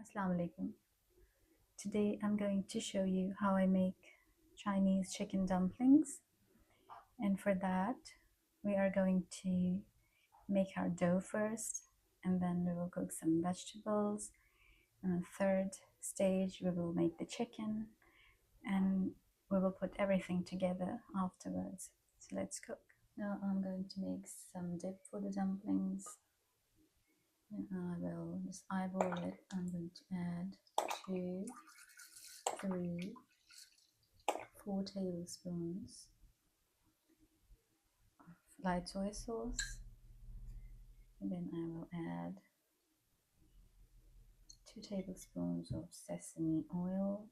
Assalamu alaikum. Today I'm going to show you how I make Chinese chicken dumplings, and for that we are going to make our dough first, and then we will cook some vegetables, and the third stage we will make the chicken, and we will put everything together afterwards. So let's cook. Now I'm going to make some dip for the dumplings, and I will just eyeball it. I'm going to add 2, 3, 4 tablespoons of light soy sauce, and then I will add 2 tablespoons of sesame oil,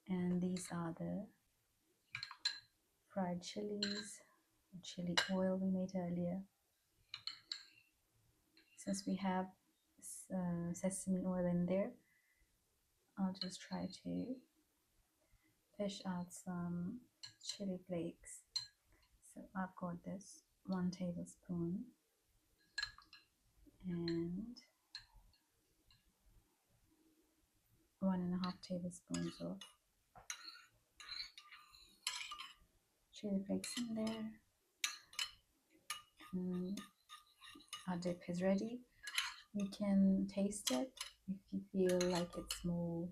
and these are the fried chilies, chili oil we made earlier. Since we have sesame oil in there, I'll just try to fish out some chili flakes. So I've got this 1 tablespoon and 1.5 tablespoons of chili flakes in there, and our dip is ready. You can taste it. If you feel like it's more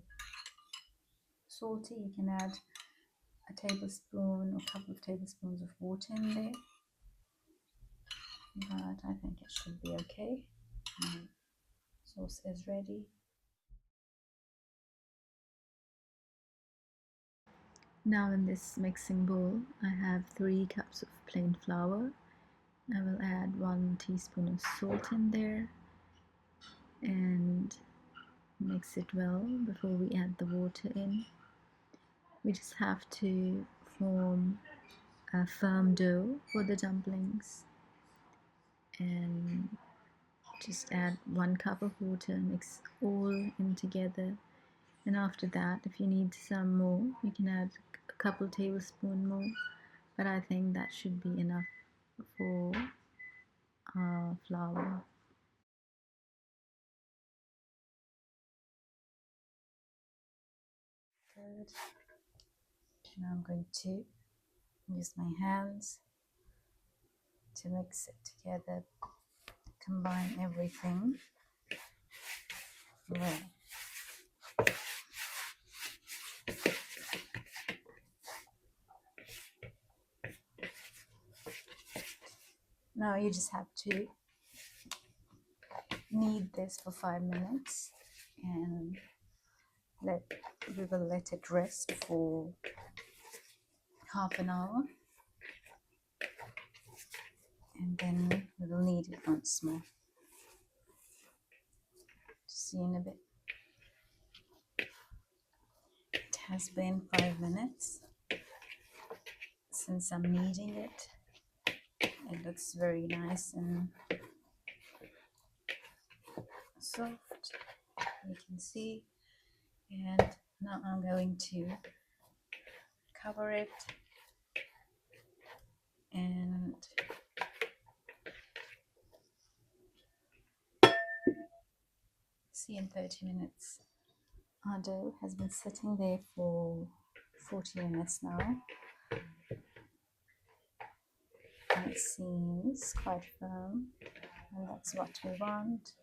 salty, you can add a tablespoon or a couple of tablespoons of water in there, but I think it should be okay. My sauce is ready. Now in this mixing bowl I have 3 cups of plain flour. I will add 1 teaspoon of salt in there and mix it well before we add the water in. We just have to form a firm dough for the dumplings, and just add 1 cup of water, mix all in together, and after that if you need some more you can add a couple tablespoons more, but I think that should be enough for our flour. Good. Now I'm going to use my hands to mix it together, combine everything well. Now you just have to knead this for 5 minutes, and we will let it rest for half an hour, and then we will knead it once more. See you in a bit. It has been 5 minutes since I'm kneading it. It looks very nice and soft, you can see. And now I'm going to cover it and see in 30 minutes. Our dough has been sitting there for 40 minutes now, and it seems quite firm, and that's what we want.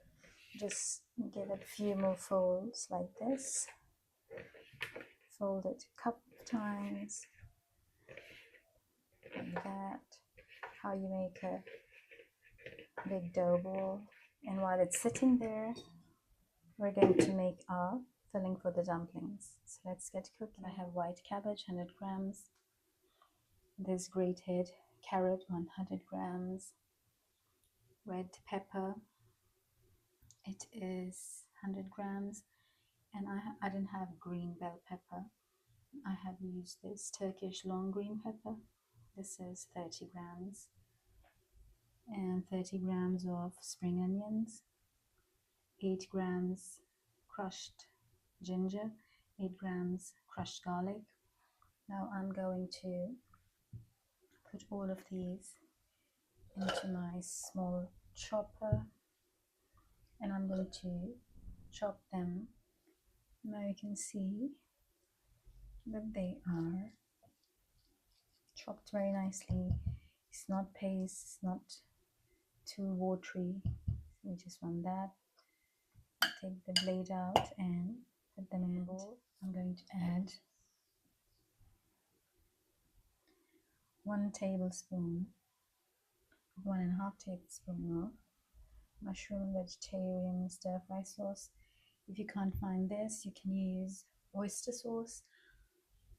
Just give it a few more folds like this. Fold it a couple of times like that, how you make a big dough ball. And while it's sitting there, we're going to make our filling for the dumplings. So let's get cooking. I have white cabbage, 100 grams. There's grated carrot, 100 grams. Red pepper, it is 100 grams. And I didn't have green bell pepper. I have used this Turkish long green pepper. This is 30 grams. And 30 grams of spring onions, 8 grams crushed ginger, 8 grams crushed garlic. Now I'm going to put all of these into my small chopper, and I'm going to chop them. Now you can see that they are chopped very nicely. It's not paste, it's not too watery. We just want that. I'll take the blade out and put them in a bowl. I'm going to add 1 tablespoon, 1.5 tablespoon of mushroom vegetarian stir fry sauce. If you can't find this, you can use oyster sauce.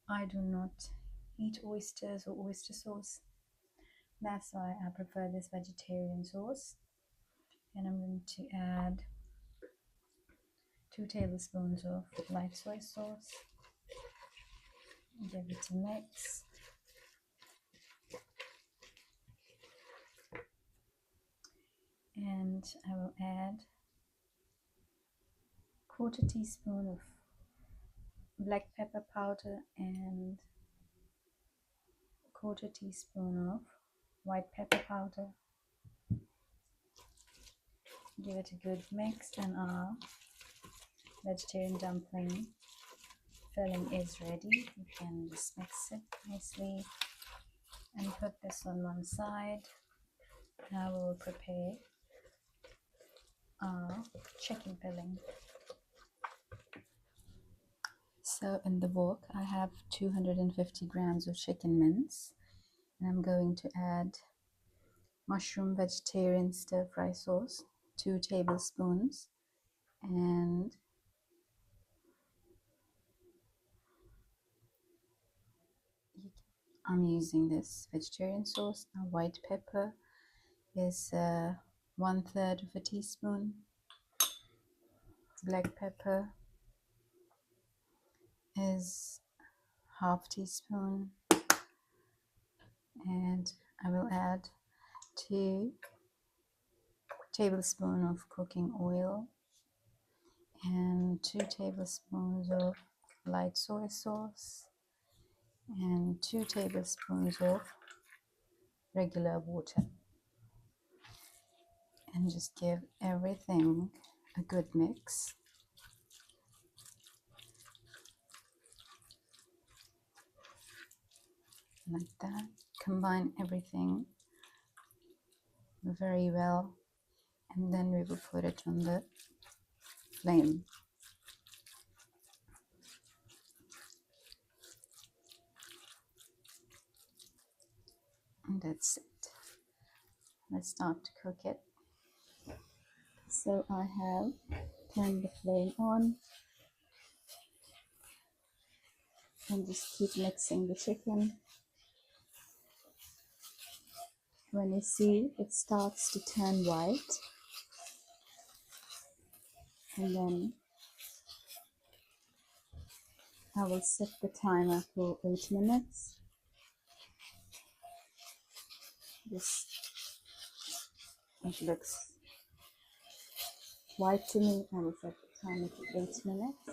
I do not eat oysters or oyster sauce. That's why I prefer this vegetarian sauce. And I'm going to add 2 tablespoons of light soy sauce. Give it a mix. And I will add 1/4 teaspoon of black pepper powder and 1/4 teaspoon of white pepper powder. Give it a good mix, and our vegetarian dumpling filling is ready. You can just mix it nicely and put this on one side. Now we will prepare our chicken filling. So in the wok I have 250 grams of chicken mince, and I'm going to add mushroom vegetarian stir fry sauce, 2 tablespoons, and I'm using this vegetarian sauce. Now white pepper is 1/3 of a teaspoon, black pepper is 1/2 teaspoon, and I will add 2 tablespoons of cooking oil and 2 tablespoons of light soy sauce and 2 tablespoons of regular water, and just give everything a good mix. Like that. Combine everything very well, and then we will put it on the flame. And that's it. Let's start to cook it. So I have turned the flame on and just keep mixing the chicken. When you see it starts to turn white, and then I will set the timer for 8 minutes. It looks white to me. I will set the timer for 8 minutes.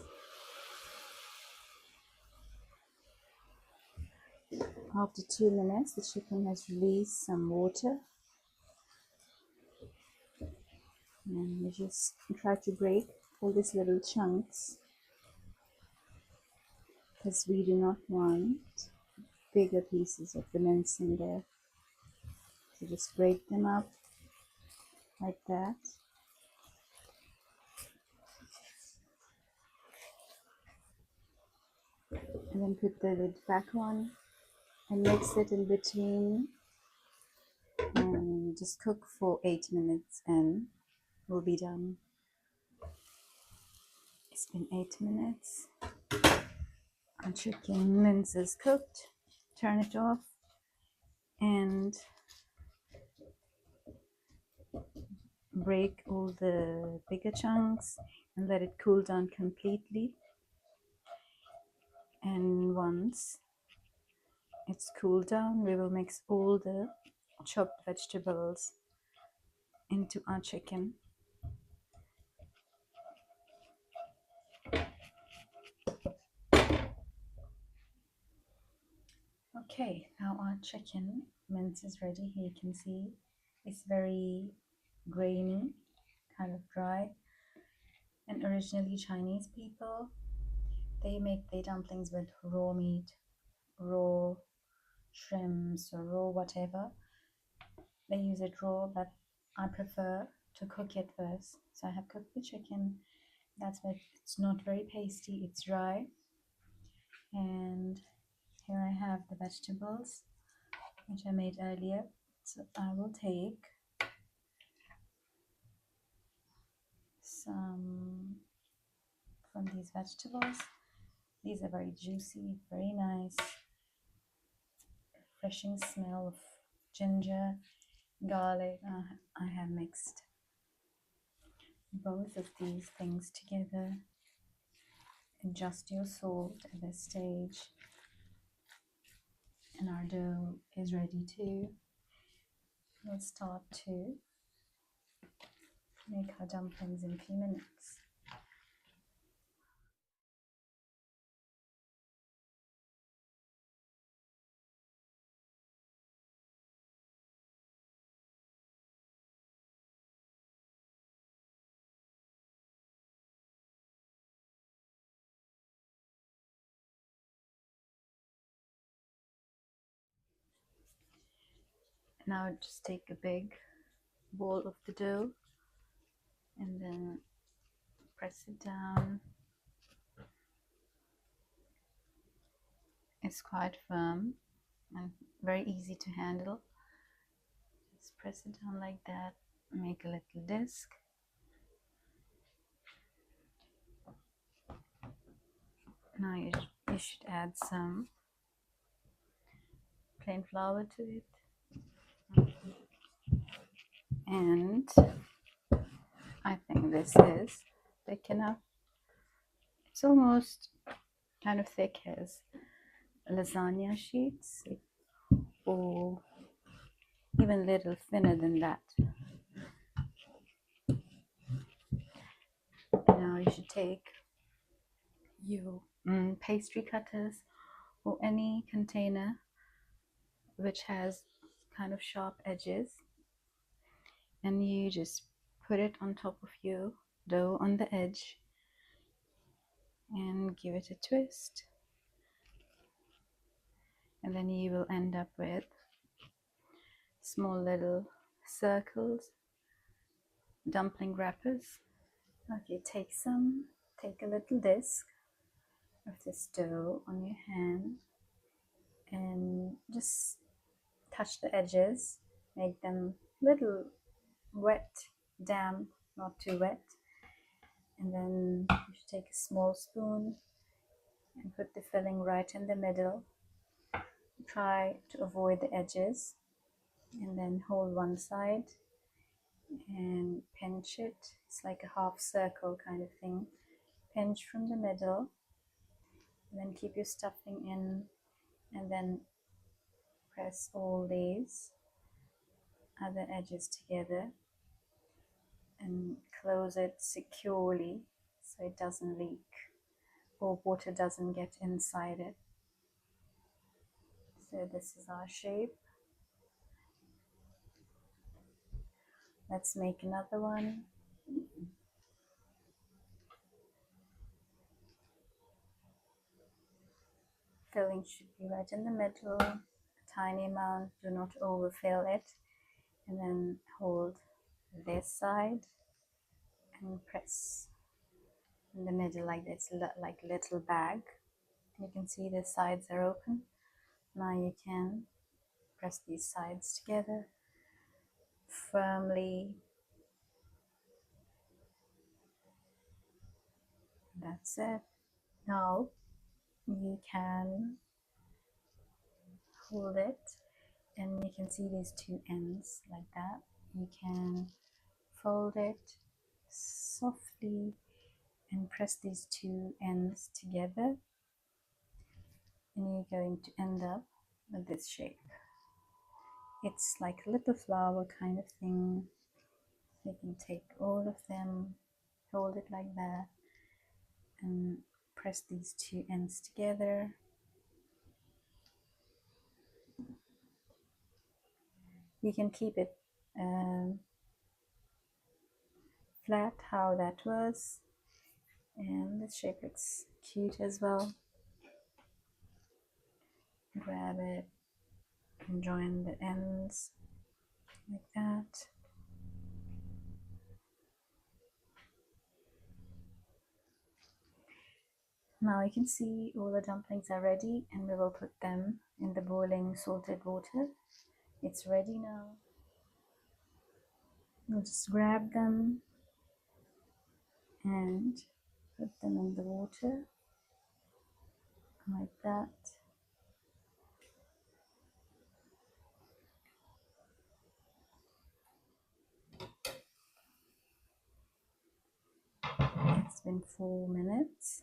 After 2 minutes, the chicken has released some water, and you just try to break all these little chunks, because we do not want bigger pieces of the mince in there. So just break them up like that. And then put the lid back on and mix it in between, and just cook for 8 minutes and we'll be done. It's been 8 minutes. Our chicken mince is cooked. Turn it off and break all the bigger chunks and let it cool down completely. And once it's cooled down, we will mix all the chopped vegetables into our chicken. Okay, now our chicken mince is ready. Here you can see it's very grainy, kind of dry. And originally Chinese people, they make their dumplings with raw meat, raw shrimps or raw whatever. They use it raw, but I prefer to cook it first. So I have cooked the chicken. That's why it's not very pasty, it's dry. And here I have the vegetables which I made earlier. So I will take some from these vegetables. These are very juicy, very nice, refreshing smell of ginger, garlic. I have mixed both of these things together. Adjust your salt at this stage, and our dough is ready to. We'll start to make our dumplings in a few minutes. Now just take a big ball of the dough and then press it down. It's quite firm and very easy to handle. Just press it down like that, make a little disc. Now you should add some plain flour to it. And I think this is thick enough. It's almost kind of thick as lasagna sheets, or even a little thinner than that. Now you should take your pastry cutters or any container which has kind of sharp edges, and you just put it on top of your dough on the edge and give it a twist, and then you will end up with small little circles, dumpling wrappers. Okay, take a little disc of this dough on your hand and just touch the edges, make them little wet, damp, not too wet. And then you should take a small spoon and put the filling right in the middle. Try to avoid the edges, and then hold one side and pinch it. It's like a half circle kind of thing. Pinch from the middle, and then keep your stuffing in, and then press all these other edges together and close it securely so it doesn't leak or water doesn't get inside it. So this is our shape. Let's make another one. Filling should be right in the middle, a tiny amount, do not overfill it, and then hold this side and press in the middle like this, like a little bag. You can see the sides are open. Now you can press these sides together firmly. That's it. Now you can hold it, and you can see these two ends like that. You can fold it softly and press these two ends together, and you're going to end up with this shape. It's like a little flower kind of thing. You can take all of them, hold it like that, and press these two ends together. You can keep it flat how that was, And the shape looks cute as well. Grab it and join the ends like that. Now you can see all the dumplings are ready, and we will put them in the boiling salted water. It's ready now. We'll just grab them and put them in the water like that. It's been 4 minutes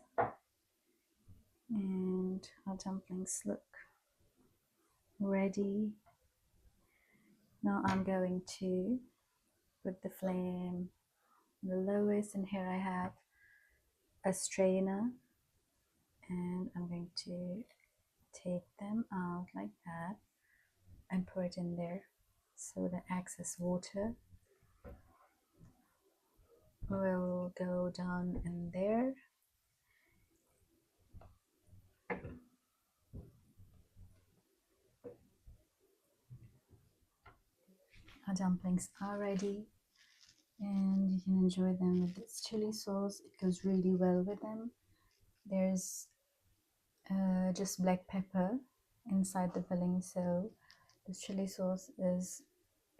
and our dumplings look ready. Now I'm going to put the flame on the lowest, and here I have a strainer, and I'm going to take them out like that and pour it in there, so the excess water will go down in there. Our dumplings are ready, and you can enjoy them with this chili sauce. It goes really well with them. There's just black pepper inside the filling, so this chili sauce is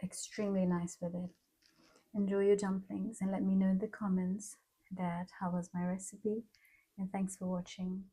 extremely nice with it. Enjoy your dumplings and let me know in the comments that how was my recipe, and thanks for watching.